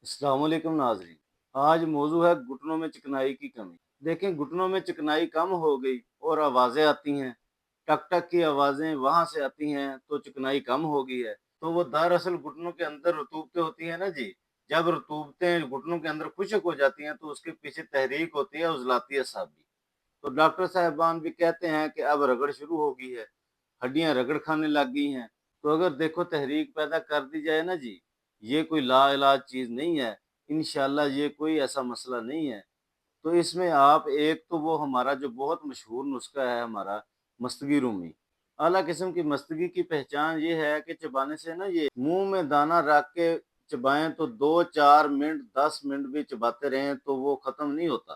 السلام علیکم ناظرین۔ آج موضوع ہے گھٹنوں میں چکنائی کی کمی۔ دیکھیں، گھٹنوں میں چکنائی کم ہو گئی اور آوازیں آتی ہیں، ٹک ٹک کی آوازیں وہاں سے آتی ہیں تو چکنائی کم ہو گئی ہے۔ تو وہ دراصل گھٹنوں کے اندر رطوبتیں ہوتی ہیں نا جی، جب رطوبتیں گھٹنوں کے اندر خشک ہو جاتی ہیں تو اس کے پیچھے تحریک ہوتی ہے عضلاتی اعصابی۔ تو ڈاکٹر صاحبان بھی کہتے ہیں کہ اب رگڑ شروع ہو گئی ہے، ہڈیاں رگڑ کھانے لگ گئی ہیں۔ تو اگر دیکھو تحریک پیدا کر دی جائے نا جی، یہ کوئی لا علاج چیز نہیں ہے، انشاءاللہ یہ کوئی ایسا مسئلہ نہیں ہے۔ تو اس میں آپ ایک تو وہ ہمارا جو بہت مشہور نسخہ ہے ہمارا مستگی رومی، اعلیٰ قسم کی مستگی کی پہچان یہ ہے کہ چبانے سے نا یہ منہ میں دانہ رکھ کے چبائیں تو 2-4 منٹ 10 منٹ بھی چباتے رہیں تو وہ ختم نہیں ہوتا،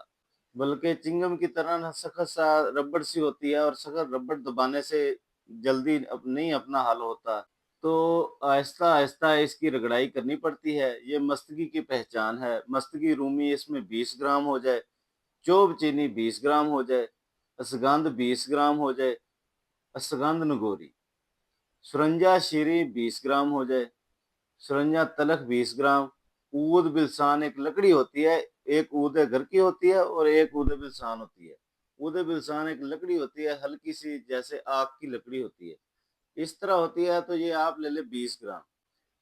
بلکہ چنگم کی طرح سخت سا ربڑ سی ہوتی ہے اور سخت ربڑ دبانے سے جلدی نہیں اپنا حل ہوتا۔ تو آہستہ آہستہ اس کی رگڑائی کرنی پڑتی ہے۔ یہ مستگی کی پہچان ہے۔ مستگی رومی اس میں 20 گرام ہو جائے، چوب چینی 20 گرام ہو جائے، اسگند 20 گرام ہو جائے، اسگند نگوری، سرنجا شیریں 20 گرام ہو جائے، سرنجا تلخ 20 گرام، اود بلسان ایک لکڑی ہوتی ہے، ایک اود گھر کی ہوتی ہے اور ایک اود بلسان ہوتی ہے۔ اود بلسان ایک لکڑی ہوتی ہے ہلکی سی، جیسے آگ کی لکڑی ہوتی ہے، اس طرح ہوتی ہے۔ تو یہ آپ لے لیں 20 گرام،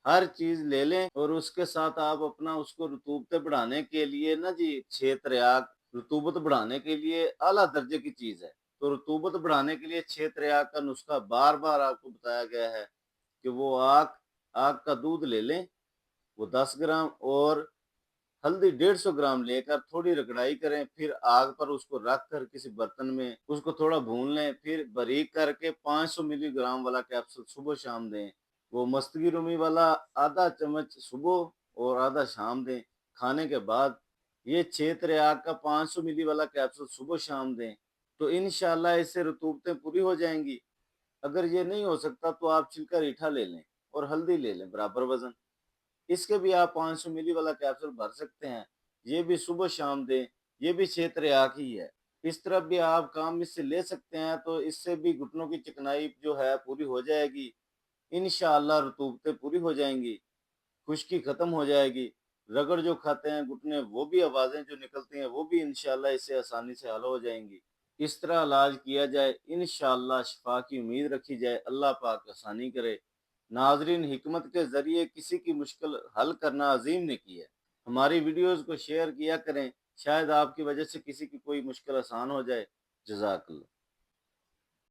ہر چیز لے لیں اور اس کے ساتھ آپ اپنا اس کو رطوبتیں بڑھانے کے لیے نا جی، 6 تریاک رطوبت بڑھانے کے لیے اعلیٰ درجے کی چیز ہے۔ تو رطوبت بڑھانے کے لیے 6 تریاک کا نسخہ بار بار آپ کو بتایا گیا ہے کہ وہ آگ کا دودھ لے لیں، وہ 10 گرام، اور ہلدی 150 گرام لے کر تھوڑی رگڑائی کریں، پھر آگ پر اس کو رکھ کر کسی برتن میں اس کو تھوڑا بھون لیں، پھر باریک کر کے 500 ملی گرام والا کیپسول صبح شام دیں۔ وہ مستگی رومی والا آدھا چمچ صبح اور آدھا شام دیں کھانے کے بعد۔ یہ 6 تریاک کا 500 ملی والا کیپسول صبح شام دیں تو انشاءاللہ اس سے رطوبتیں پوری ہو جائیں گی۔ اگر یہ نہیں ہو سکتا تو آپ چھلکا ریٹھا لے لیں اور ہلدی لے لیں برابر وزن، اس کے بھی آپ 500 ملی والا کیپسول بھر سکتے ہیں، یہ بھی صبح شام دیں، یہ بھی 6 تریاک ہی ہے۔ اس طرح بھی آپ کام اس سے لے سکتے ہیں، تو اس سے بھی گھٹنوں کی چکنائی جو ہے پوری ہو جائے گی، انشاءاللہ رطوبتیں پوری ہو جائیں گی، خشکی ختم ہو جائے گی، رگڑ جو کھاتے ہیں گھٹنے وہ بھی، آوازیں جو نکلتی ہیں وہ بھی انشاءاللہ اس سے آسانی سے حل ہو جائیں گی۔ اس طرح علاج کیا جائے، انشاءاللہ شفا کی امید رکھی جائے، اللہ پاک آسانی کرے۔ ناظرین، حکمت کے ذریعے کسی کی مشکل حل کرنا عظیم نے کی ہے۔ ہماری ویڈیوز کو شیئر کیا کریں، شاید آپ کی وجہ سے کسی کی کوئی مشکل آسان ہو جائے۔ جزاک اللہ۔